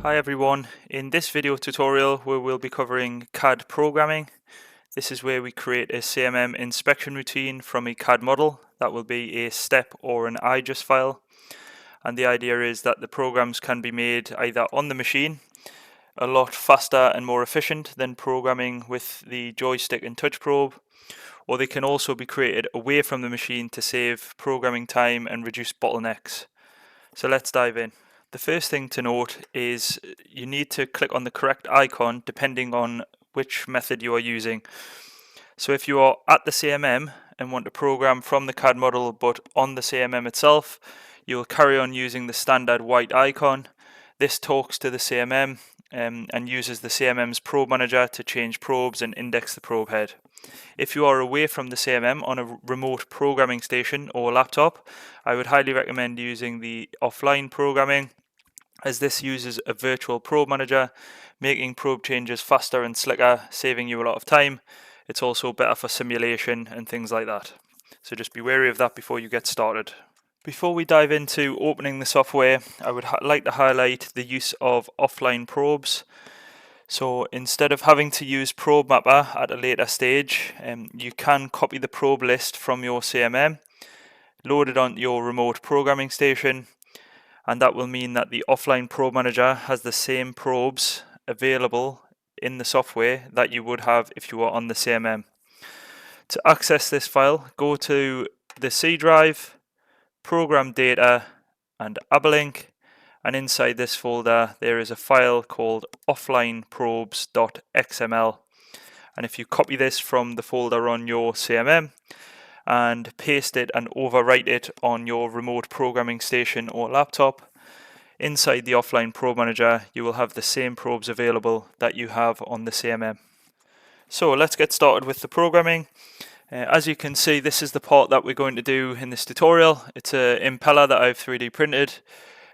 Hi everyone, in this video tutorial we will be covering CAD programming. This is where we create a CMM inspection routine from a CAD model. That will be a step or an IGES file, and the idea is that the programs can be made either on the machine, a lot faster and more efficient than programming with the joystick and touch probe, or they can also be created away from the machine to save programming time and reduce bottlenecks. So let's dive in. The first thing to note is you need to click on the correct icon depending on which method you are using. So if you are at the CMM and want to program from the CAD model but on the CMM itself, you'll carry on using the standard white icon. This talks to the CMM and uses the CMM's probe manager to change probes and index the probe head. If you are away from the CMM on a remote programming station or laptop, I would highly recommend using the offline programming, as this uses a virtual probe manager, making probe changes faster and slicker, saving you a lot of time. It's also better for simulation and things like that. So just be wary of that before you get started. Before we dive into opening the software, I would like to highlight the use of offline probes. So instead of having to use Probe Mapper at a later stage, you can copy the probe list from your CMM, load it onto your remote programming station, and that will mean that the offline probe manager has the same probes available in the software that you would have if you were on the CMM. To access this file, go to the C drive, Program Data, and Aberlink, and inside this folder there is a file called offlineprobes.xml, and if you copy this from the folder on your CMM and paste it and overwrite it on your remote programming station or laptop, inside the offline probe manager you will have the same probes available that you have on the CMM. So let's get started with the programming. As you can see, this is the part that we're going to do in this tutorial. It's an impeller that I've 3D printed,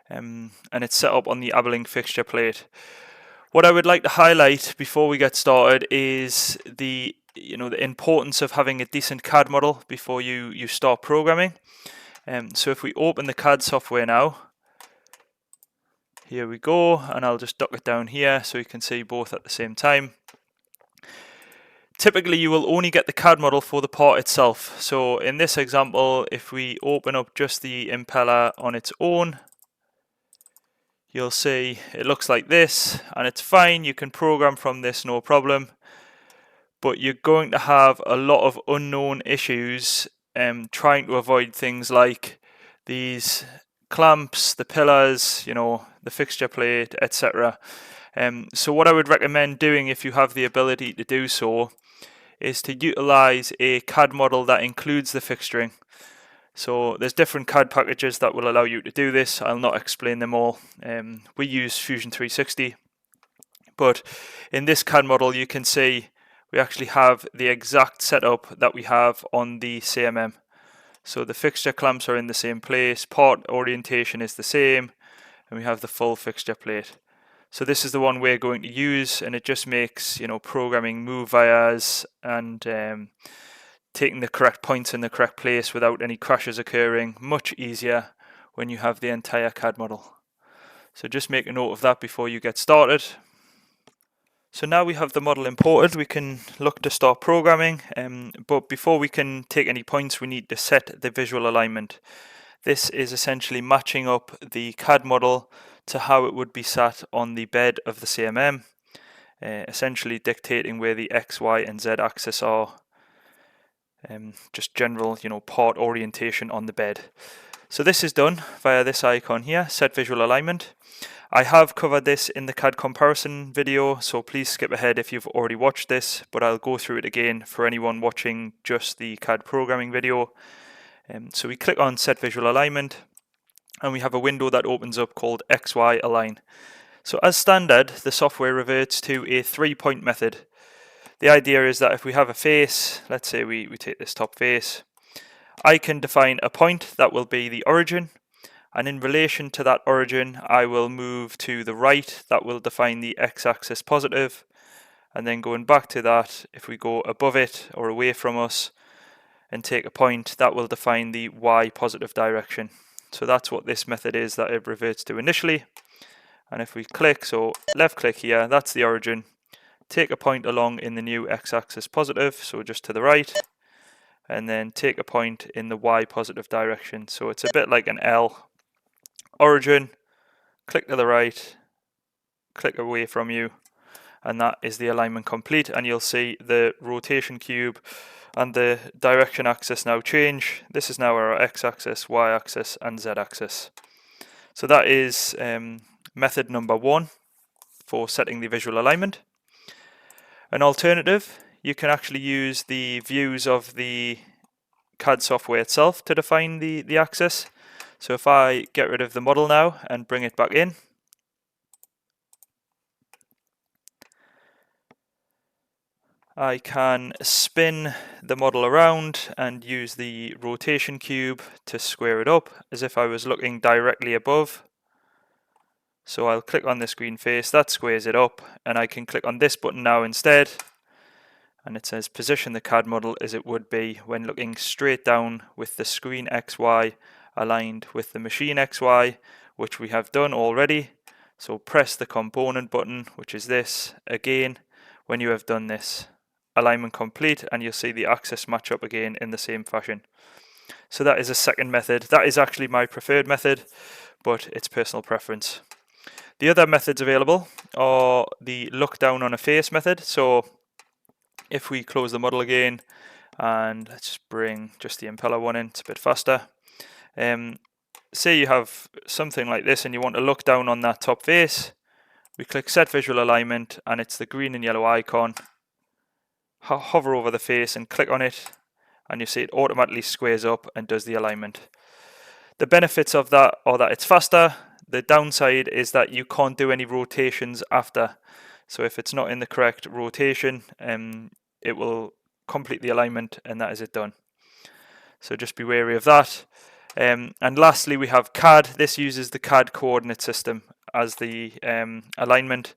and it's set up on the Aberlink fixture plate. What I would like to highlight before we get started is the importance of having a decent CAD model before you start programming. So if we open the CAD software now, here we go, and I'll just duck it down here so you can see both at the same time. Typically you will only get the CAD model for the part itself. So in this example, if we open up just the impeller on its own, you'll see it looks like this, and it's fine. You can program from this, no problem. But you're going to have a lot of unknown issues trying to avoid things like these clamps, the pillars, the fixture plate, etc. So what I would recommend doing, if you have the ability to do so, is to utilize a CAD model that includes the fixturing. So there's different CAD packages that will allow you to do this. I'll not explain them all. We use Fusion 360, but in this CAD model you can see we actually have the exact setup that we have on the CMM. So the fixture clamps are in the same place, part orientation is the same, and we have the full fixture plate. So this is the one we're going to use, and it just makes programming move vias and taking the correct points in the correct place without any crashes occurring much easier when you have the entire CAD model. So just make a note of that before you get started. So now we have the model imported, we can look to start programming, but before we can take any points we need to set the visual alignment. This is essentially matching up the CAD model to how it would be sat on the bed of the CMM, essentially dictating where the X, Y and Z axis are. Just general, part orientation on the bed. So this is done via this icon here, set visual alignment. I have covered this in the CAD comparison video, so please skip ahead if you've already watched this, but I'll go through it again for anyone watching just the CAD programming video. So we click on set visual alignment, and we have a window that opens up called XY align. So as standard, the software reverts to a 3-point method. The idea is that if we have a face, let's say we take this top face, I can define a point that will be the origin, and in relation to that origin I will move to the right, that will define the x-axis positive, and then going back to that, if we go above it or away from us and take a point, that will define the y positive direction. So that's what this method is that it reverts to initially, And if we click, so left click here, that's the origin. Take a point along in the new x-axis positive, so just to the right, and then take a point in the y positive direction. So it's a bit like an L. Origin, click to the right, click away from you, and that is the alignment complete. And you'll see the rotation cube and the direction axis now change. This is now our x-axis, y-axis, and z-axis. So that is method number 1 for setting the visual alignment. An alternative, you can actually use the views of the CAD software itself to define the axis. So if I get rid of the model now and bring it back in, I can spin the model around and use the rotation cube to square it up as if I was looking directly above. So I'll click on the screen face, that squares it up, and I can click on this button now instead, and it says position the CAD model as it would be when looking straight down with the screen XY aligned with the machine XY, which we have done already. So press the component button, which is this, again when you have done this. Alignment complete, and you'll see the axis match up again in the same fashion. So that is a second method. That is actually my preferred method, but it's personal preference. The other methods available are the look down on a face method. So if we close the model again, and let's bring just the impeller one in, it's a bit faster. Say you have something like this and you want to look down on that top face, we click set visual alignment, and it's the green and yellow icon. Hover over the face and click on it, and you see it automatically squares up and does the alignment. The benefits of that are that it's faster. The downside is that you can't do any rotations after. So if it's not in the correct rotation, it will complete the alignment, and that is it done. So just be wary of that. And lastly, we have CAD. This uses the CAD coordinate system as the alignment.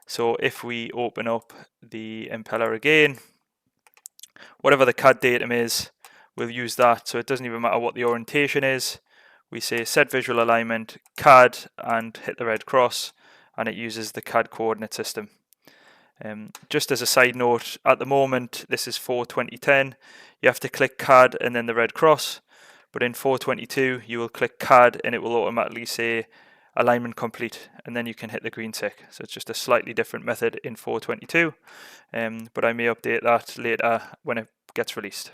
So if we open up the impeller again, whatever the CAD datum is, we'll use that. So it doesn't even matter what the orientation is. We say set visual alignment, CAD, and hit the red cross, and it uses the CAD coordinate system. Just as a side note, at the moment, this is for 2010. You have to click CAD and then the red cross. But in 422, you will click CAD and it will automatically say alignment complete, and then you can hit the green tick. So it's just a slightly different method in 422, but I may update that later when it gets released.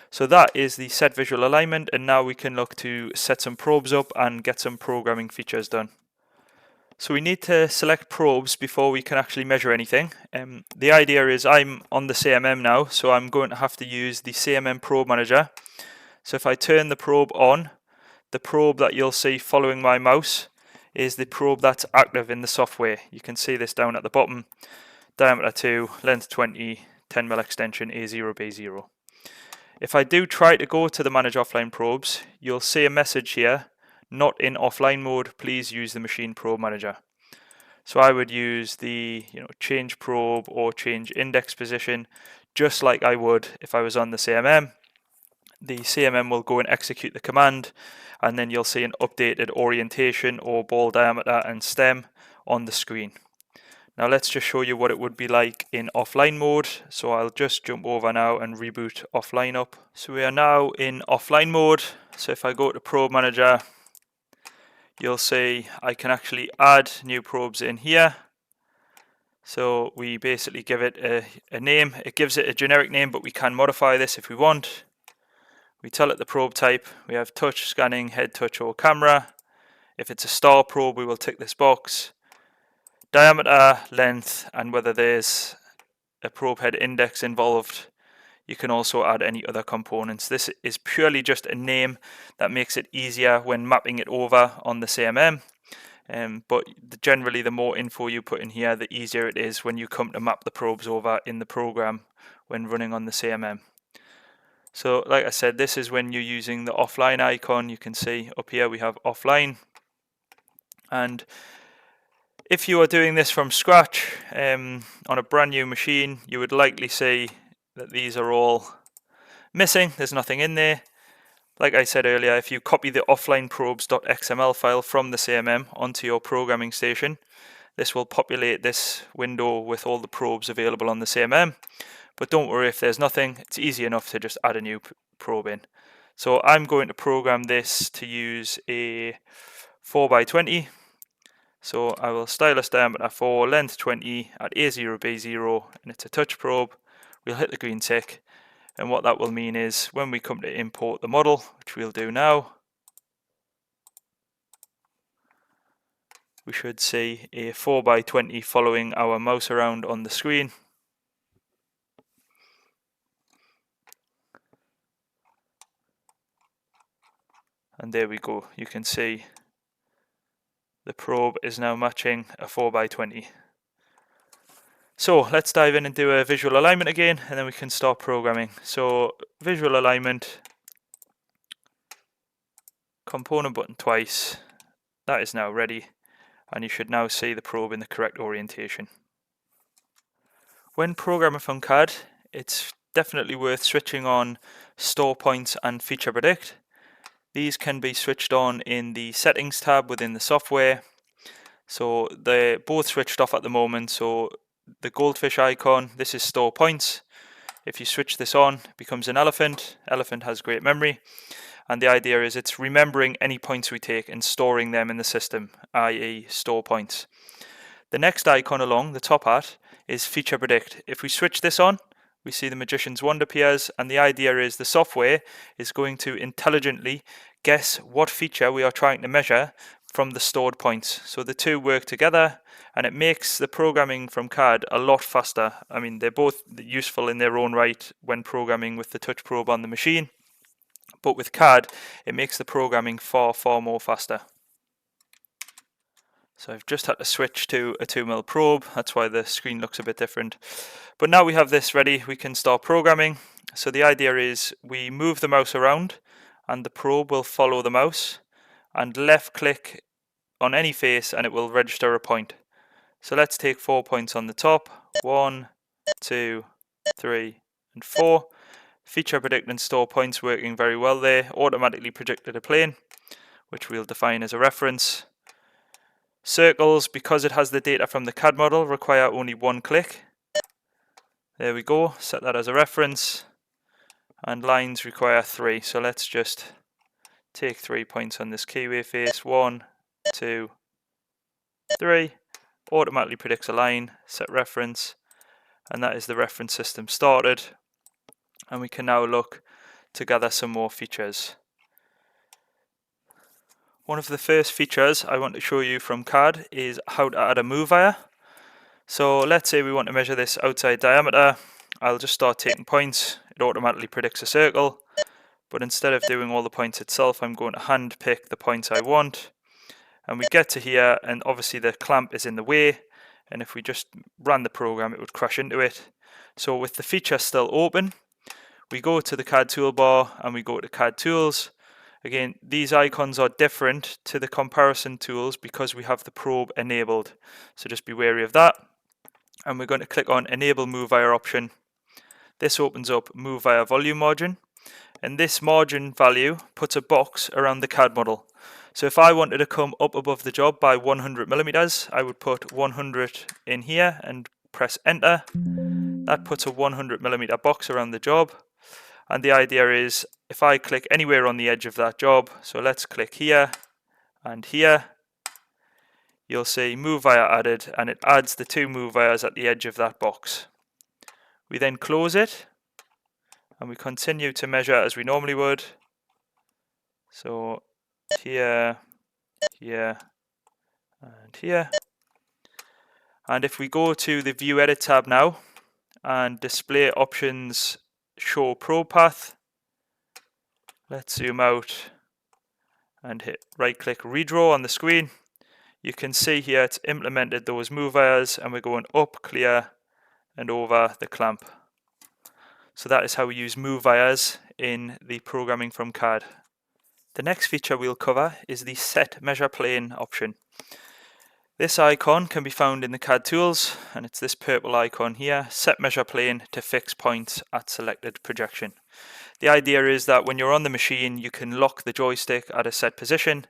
So that is the set visual alignment, and now we can look to set some probes up and get some programming features done. So we need to select probes before we can actually measure anything. The idea is I'm on the CMM now, so I'm going to have to use the CMM probe manager. So if I turn the probe on, the probe that you'll see following my mouse is the probe that's active in the software. You can see this down at the bottom. Diameter 2, length 20, 10mm extension A0B0. If I do try to go to the manage offline probes, you'll see a message here, not in offline mode, please use the machine probe manager. So I would use the change probe or change index position, just like I would if I was on the CMM. The CMM will go and execute the command, and then you'll see an updated orientation or ball diameter and stem on the screen. Now let's just show you what it would be like in offline mode. So I'll just jump over now and reboot offline up. So we are now in offline mode. So if I go to Probe Manager, you'll see I can actually add new probes in here. So we basically give it a name. It gives it a generic name, but we can modify this if we want. We tell it the probe type. We have touch, scanning, head touch, or camera. If it's a star probe, we will tick this box. Diameter, length, and whether there's a probe head index involved. You can also add any other components. This is purely just a name that makes it easier when mapping it over on the CMM. But generally, the more info you put in here, the easier it is when you come to map the probes over in the program when running on the CMM. So like I said, this is when you're using the offline icon. You can see up here we have offline. And if you are doing this from scratch on a brand new machine, you would likely see that these are all missing. There's nothing in there. Like I said earlier, if you copy the offline probes.xml file from the CMM onto your programming station, this will populate this window with all the probes available on the CMM. But don't worry if there's nothing, it's easy enough to just add a new probe in. So I'm going to program this to use a 4x20. So I will stylus diameter 4, length 20 at A0, B0, and it's a touch probe. We'll hit the green tick, and what that will mean is when we come to import the model, which we'll do now, we should see a 4x20 following our mouse around on the screen. And there we go, you can see the probe is now matching a 4x20. So let's dive in and do a visual alignment again, and then we can start programming. So visual alignment, component button twice, that is now ready, and you should now see the probe in the correct orientation. When programming from CAD, it's definitely worth switching on store points and feature predict. These can be switched on in the settings tab within the software. So they're both switched off at the moment. So the goldfish icon, this is store points. If you switch this on, it becomes an elephant. Elephant has great memory. And the idea is it's remembering any points we take and storing them in the system, i.e. store points. The next icon along the top hat is feature predict. If we switch this on, we see the magician's wand appears, and the idea is the software is going to intelligently guess what feature we are trying to measure from the stored points. So the two work together, and it makes the programming from CAD a lot faster. I mean, they're both useful in their own right when programming with the touch probe on the machine, but with CAD, it makes the programming far, far more faster. So I've just had to switch to a 2mm probe, that's why the screen looks a bit different. But now we have this ready, we can start programming. So the idea is we move the mouse around and the probe will follow the mouse, and left click on any face and it will register a point. So let's take 4 points on the top, 1, 2, 3 and 4. Feature predict and store points working very well there, automatically projected a plane, which we'll define as a reference. Circles, because it has the data from the CAD model, require only 1 click. There we go, set that as a reference. And lines require 3, so let's just take 3 points on this keyway face, 1, 2, 3. Automatically predicts a line, set reference, and that is the reference system started. And we can now look to gather some more features. One of the first features I want to show you from CAD is how to add a move wire. So let's say we want to measure this outside diameter. I'll just start taking points. It automatically predicts a circle. But instead of doing all the points itself, I'm going to hand pick the points I want. And we get to here, and obviously the clamp is in the way. And if we just ran the program, it would crash into it. So with the feature still open, we go to the CAD toolbar and we go to CAD tools. Again, these icons are different to the comparison tools because we have the probe enabled. So just be wary of that. And we're going to click on Enable Move Wire option. This opens up Move Wire Volume Margin. And this margin value puts a box around the CAD model. So if I wanted to come up above the job by 100mm, I would put 100 in here and press Enter. That puts a 100mm box around the job. And the idea is if I click anywhere on the edge of that job, so let's click here and here, you'll see move wire added, and it adds the 2 move wires at the edge of that box. We then close it and we continue to measure as we normally would. So here, here and here. And if we go to the View Edit tab now and Display Options, Show Probe Path, let's zoom out and hit right click redraw on the screen. You can see here it's implemented those move wires, and we're going up, clear and over the clamp. So that is how we use move wires in the programming from CAD. The next feature we'll cover is the Set Measure Plane option. This icon can be found in the CAD tools, and it's this purple icon here, set measure plane to fix points at selected projection. The idea is that when you're on the machine, you can lock the joystick at a set position,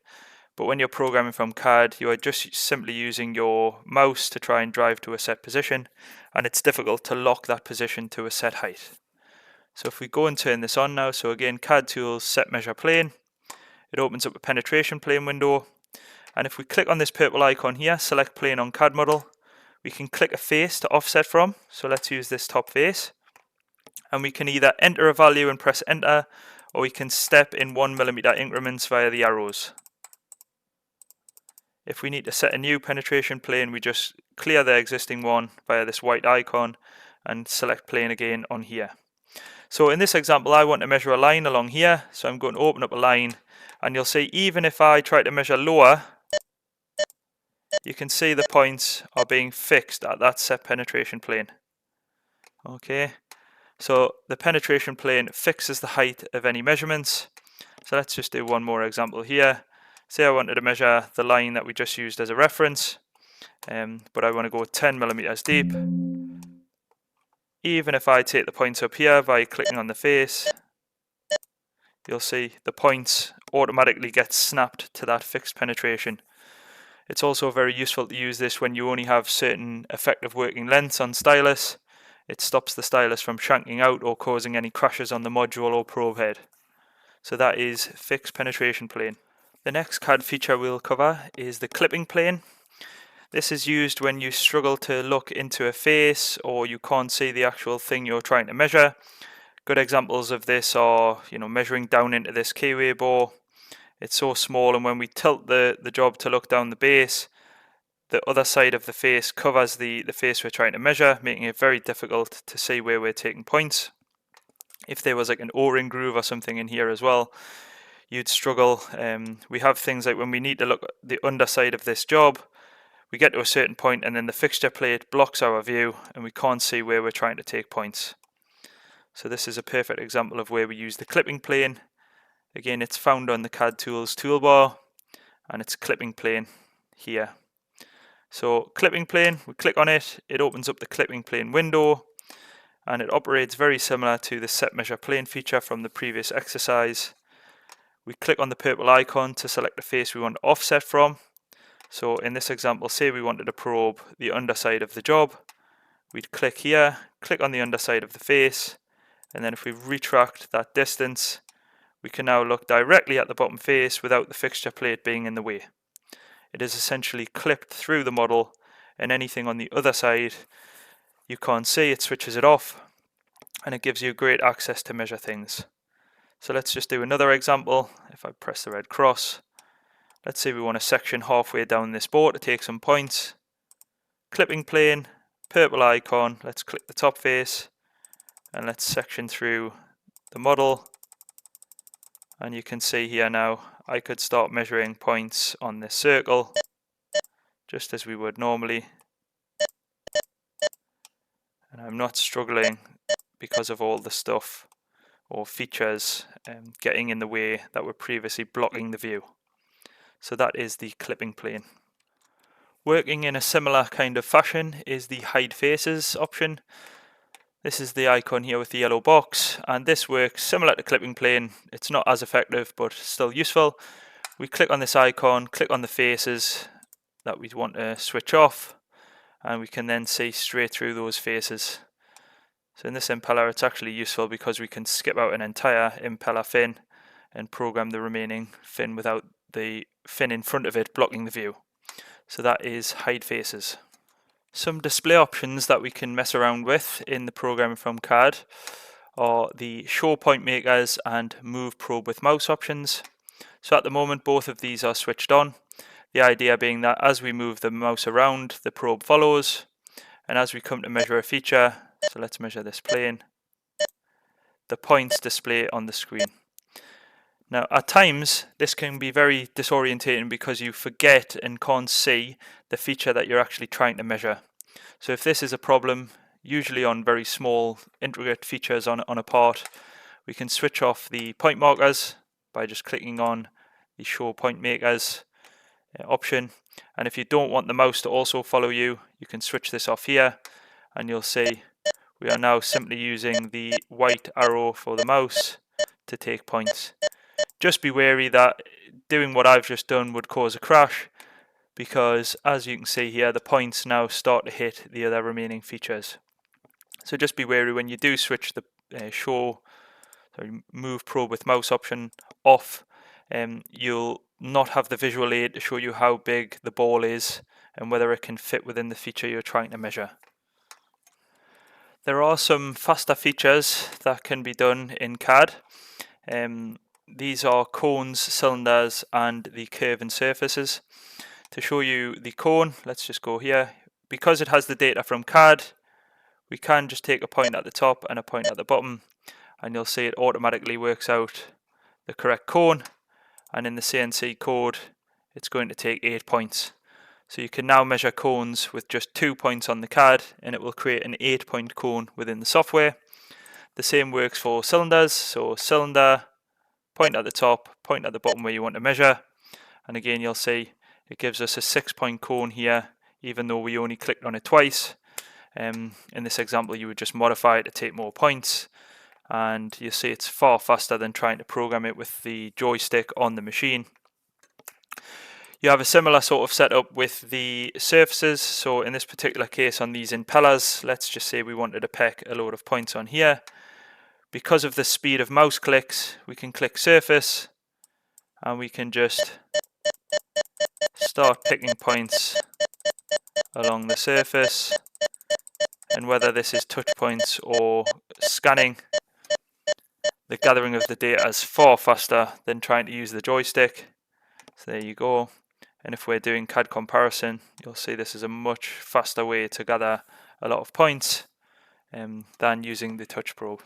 but when you're programming from CAD, you are just simply using your mouse to try and drive to a set position, and it's difficult to lock that position to a set height. So if we go and turn this on now, so again, CAD tools, set measure plane, it opens up a penetration plane window, and if we click on this purple icon here, select plane on CAD model, we can click a face to offset from, so let's use this top face, and we can either enter a value and press enter, or we can step in 1mm increments via the arrows. If we need to set a new penetration plane, we just clear the existing one via this white icon and select plane again on here. So in this example, I want to measure a line along here, so I'm going to open up a line, and you'll see even if I try to measure lower, you can see the points are being fixed at that set penetration plane. Okay, so the penetration plane fixes the height of any measurements. So let's just do one more example here. Say I wanted to measure the line that we just used as a reference, but I want to go 10mm deep. Even if I take the points up here by clicking on the face, you'll see the points automatically get snapped to that fixed penetration. It's also very useful to use this when you only have certain effective working lengths on stylus. It stops the stylus from shanking out or causing any crashes on the module or probe head. So that is fixed penetration plane. The next CAD feature we'll cover is the clipping plane. This is used when you struggle to look into a face or you can't see the actual thing you're trying to measure. Good examples of this are, measuring down into this keyway bore. It's so small, and when we tilt the job to look down the base, the other side of the face covers the face we're trying to measure, making it very difficult to see where we're taking points. If there was like an O-ring groove or something in here as well, you'd struggle. We have things like when we need to look at the underside of this job, we get to a certain point and then the fixture plate blocks our view and we can't see where we're trying to take points. So this is a perfect example of where we use the clipping plane. Again, it's found on the CAD tools toolbar, and it's clipping plane here. So clipping plane, we click on it, it opens up the clipping plane window, and it operates very similar to the set measure plane feature from the previous exercise. We click on the purple icon to select the face we want to offset from. So in this example, say we wanted to probe the underside of the job, we'd click here, click on the underside of the face, and then if we retract that distance, we can now look directly at the bottom face without the fixture plate being in the way. It is essentially clipped through the model, and anything on the other side you can't see, it switches it off, and it gives you great access to measure things. So let's just do another example. If I press the red cross, let's say we want to section halfway down this board to take some points. Clipping plane, purple icon, let's click the top face, and let's section through the model. And you can see here now, I could start measuring points on this circle, just as we would normally. And I'm not struggling because of all the stuff or features getting in the way that were previously blocking the view. So that is the clipping plane. Working in a similar kind of fashion is the hide faces option. This is the icon here with the yellow box, and this works similar to clipping plane. It's not as effective, but still useful. We click on this icon, click on the faces that we want to switch off, and we can then see straight through those faces. So in this impeller, it's actually useful because we can skip out an entire impeller fin and program the remaining fin without the fin in front of it blocking the view. So that is hide faces. Some display options that we can mess around with in the programming from CAD are the show point makers and move probe with mouse options. So at the moment both of these are switched on. The idea being that as we move the mouse around, the probe follows, and as we come to measure a feature, so let's measure this plane, the points display on the screen. Now at times this can be very disorientating because you forget and can't see the feature that you're actually trying to measure. So if this is a problem, usually on very small intricate features on a part, we can switch off the point markers by just clicking on the show point makers option, And if you don't want the mouse to also follow you, you can switch this off here, and you'll see we are now simply using the white arrow for the mouse to take points. Just be wary that doing what I've just done would cause a crash, because as you can see here, the points now start to hit the other remaining features. So just be wary when you do switch the move probe with mouse option off, you'll not have the visual aid to show you how big the ball is and whether it can fit within the feature you're trying to measure. There are some faster features that can be done in CAD. These are cones, cylinders, and the curve and surfaces. To show you the cone, let's just go here. Because it has the data from CAD, we can just take a point at the top and a point at the bottom, and you'll see it automatically works out the correct cone, and in the CNC code it's going to take 8 points. So you can now measure cones with just 2 points on the CAD, and it will create an 8-point cone within the software. The same works for cylinders, so cylinder, point at the top, point at the bottom where you want to measure, and again you'll see it gives us a 6-point cone here, even though we only clicked on it twice. In this example you would just modify it to take more points, and you see it's far faster than trying to program it with the joystick on the machine. You have a similar sort of setup with the surfaces. So in this particular case on these impellers, let's just say we wanted to peck a load of points on here. Because of the speed of mouse clicks, we can click surface and we can just start picking points along the surface, and whether this is touch points or scanning, the gathering of the data is far faster than trying to use the joystick. So there you go. And if we're doing CAD comparison, you'll see this is a much faster way to gather a lot of points than using the touch probe.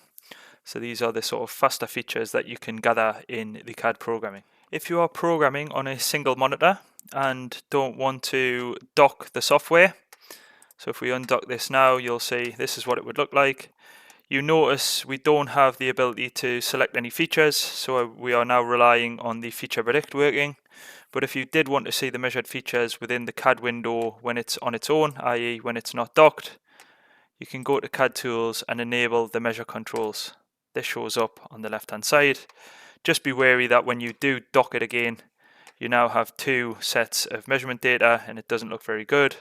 So these are the sort of faster features that you can gather in the CAD programming. If you are programming on a single monitor and don't want to dock the software, so if we undock this now, you'll see this is what it would look like. You notice we don't have the ability to select any features, so we are now relying on the feature predict working. But if you did want to see the measured features within the CAD window when it's on its own, i.e. when it's not docked, you can go to CAD tools and enable the measure controls. This shows up on the left hand side. Just be wary that when you do dock it again, you now have 2 sets of measurement data and it doesn't look very good.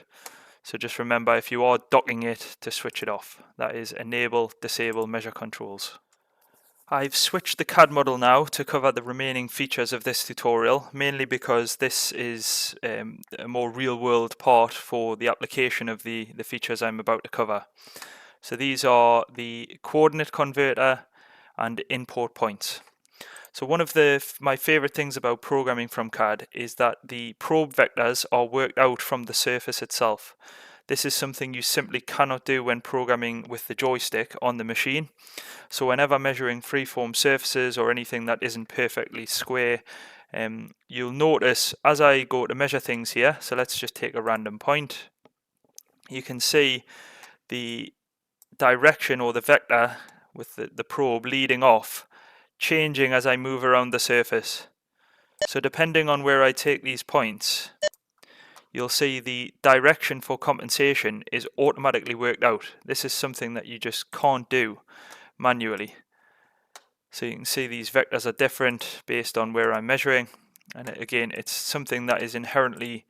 So just remember, if you are docking it, to switch it off. That is enable, disable measure controls. I've switched the CAD model now to cover the remaining features of this tutorial, mainly because this is a more real-world part for the application of the features I'm about to cover. So these are the coordinate converter and import points. So one of my favorite things about programming from CAD is that the probe vectors are worked out from the surface itself. This is something you simply cannot do when programming with the joystick on the machine. So whenever measuring freeform surfaces or anything that isn't perfectly square, you'll notice as I go to measure things here, so let's just take a random point, you can see the direction or the vector with the probe leading off changing as I move around the surface. So depending on where I take these points, you'll see the direction for compensation is automatically worked out. This is something that you just can't do manually. So you can see these vectors are different based on where I'm measuring, and again it's something that is inherently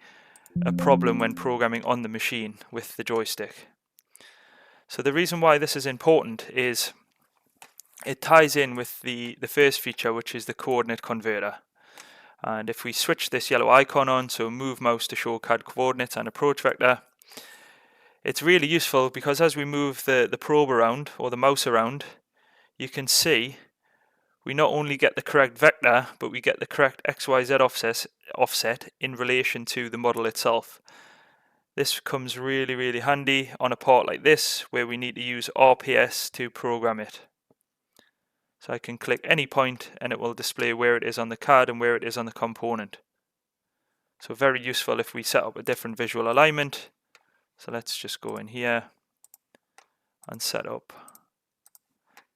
a problem when programming on the machine with the joystick. So the reason why this is important is it ties in with the first feature, which is the coordinate converter. And if we switch this yellow icon on, so move mouse to show CAD coordinates and approach vector, it's really useful because as we move the probe around or the mouse around, you can see we not only get the correct vector, but we get the correct XYZ offset in relation to the model itself. This comes really, really handy on a part like this where we need to use RPS to program it. So I can click any point and it will display where it is on the CAD and where it is on the component. So very useful if we set up a different visual alignment. So let's just go in here and set up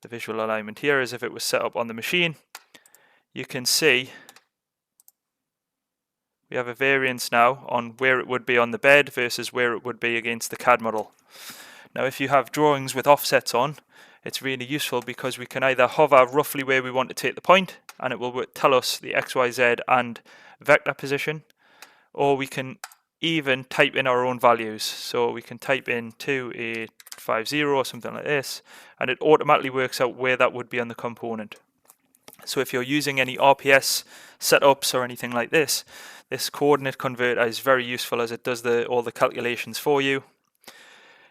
the visual alignment here as if it was set up on the machine. You can see we have a variance now on where it would be on the bed versus where it would be against the CAD model. Now if you have drawings with offsets on, it's really useful because we can either hover roughly where we want to take the point and it will tell us the XYZ and vector position, or we can even type in our own values. So we can type in 2850 or something like this, and it automatically works out where that would be on the component. So if you're using any RPS setups or anything like this, this coordinate converter is very useful as it does all the calculations for you.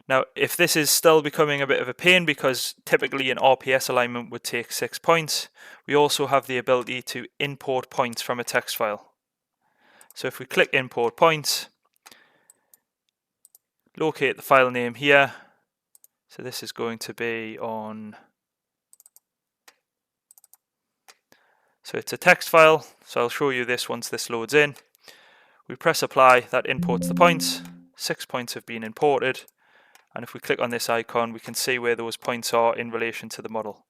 Now, if this is still becoming a bit of a pain because typically an RPS alignment would take 6 points, we also have the ability to import points from a text file. So if we click import points, locate the file name here. So this is going to be on, so it's a text file. So I'll show you this once this loads in. We press apply, that imports the points. 6 points have been imported. And if we click on this icon, we can see where those points are in relation to the model.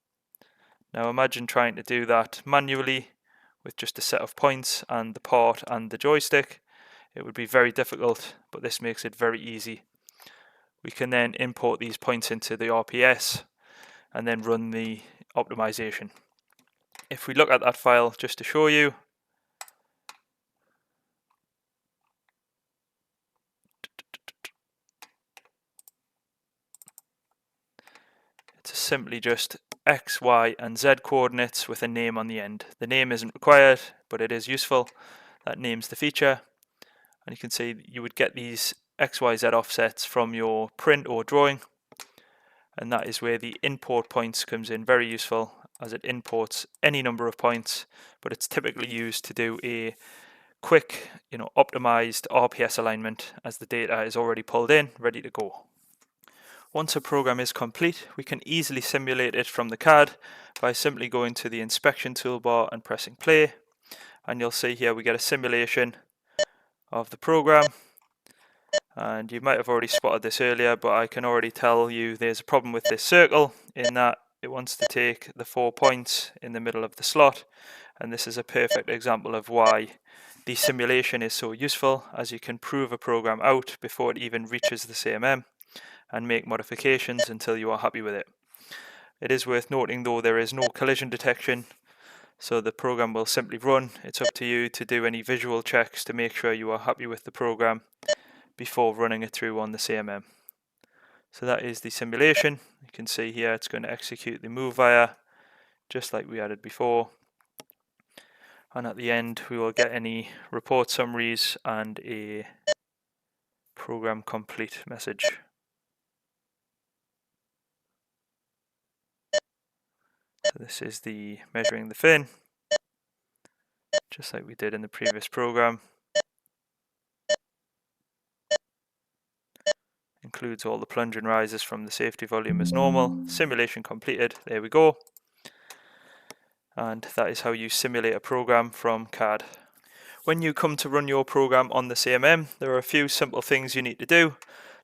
Now imagine trying to do that manually with just a set of points and the part and the joystick. It would be very difficult, but this makes it very easy. We can then import these points into the RPS and then run the optimization. If we look at that file just to show you, it's simply just X, Y and Z coordinates with a name on the end. The name isn't required, but it is useful. That names the feature. And you can see you would get these XYZ offsets from your print or drawing, and that is where the import points comes in very useful, as it imports any number of points, but it's typically used to do a quick, optimized RPS alignment as the data is already pulled in, ready to go. Once a program is complete, we can easily simulate it from the CAD by simply going to the inspection toolbar and pressing play, and you'll see here we get a simulation of the program. And you might have already spotted this earlier, but I can already tell you there's a problem with this circle in that it wants to take the 4 points in the middle of the slot, and this is a perfect example of why the simulation is so useful, as you can prove a program out before it even reaches the CMM and make modifications until you are happy with it. It is worth noting though there is no collision detection, so the program will simply run. It's up to you to do any visual checks to make sure you are happy with the program before running it through on the CMM. So that is the simulation. You can see here it's going to execute the move via just like we added before, and at the end we will get any report summaries and a program complete message. So this is the measuring the fin, just like we did in the previous program. Includes all the plunge and rises from the safety volume as normal. Simulation completed, there we go. And that is how you simulate a program from CAD. When you come to run your program on the CMM, there are a few simple things you need to do.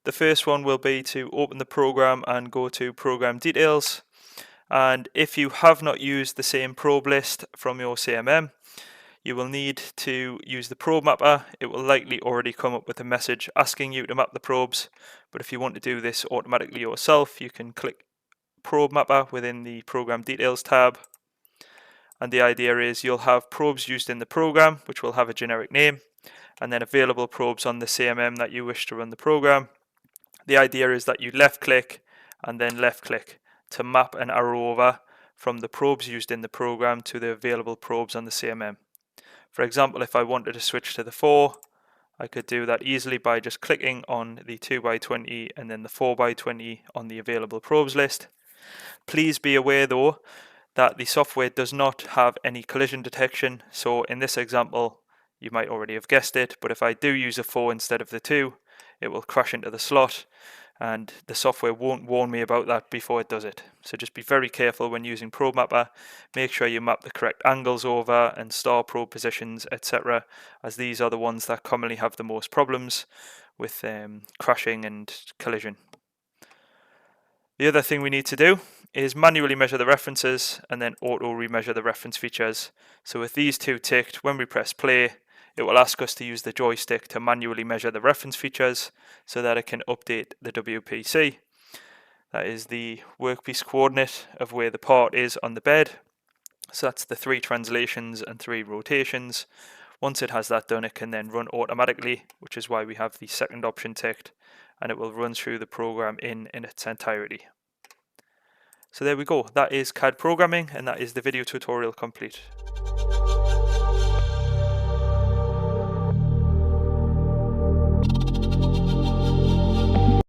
The first one will be to open the program and go to Program Details. And if you have not used the same probe list from your CMM, you will need to use the probe mapper. It will likely already come up with a message asking you to map the probes, but if you want to do this automatically yourself, you can click Probe Mapper within the Program Details tab. And the idea is you'll have probes used in the program, which will have a generic name, and then available probes on the CMM that you wish to run the program. The idea is that you left click and then left click to map an arrow over from the probes used in the program to the available probes on the CMM. For example, if I wanted to switch to the 4, I could do that easily by just clicking on the 2x20 and then the 4x20 on the available probes list. Please be aware though that the software does not have any collision detection, so in this example you might already have guessed it, but if I do use a 4 instead of the 2, it will crash into the slot, and the software won't warn me about that before it does it. So just be very careful when using Probe Mapper. Make sure you map the correct angles over and star probe positions, etc., as these are the ones that commonly have the most problems with crashing and collision. The other thing we need to do is manually measure the references and then auto remeasure the reference features. So with these two ticked, when we press play, it will ask us to use the joystick to manually measure the reference features so that it can update the WPC. That is the workpiece coordinate of where the part is on the bed. So that's the 3 translations and 3 rotations. Once it has that done, it can then run automatically, which is why we have the second option ticked, and it will run through the program in its entirety. So there we go. That is CAD programming, and that is the video tutorial complete.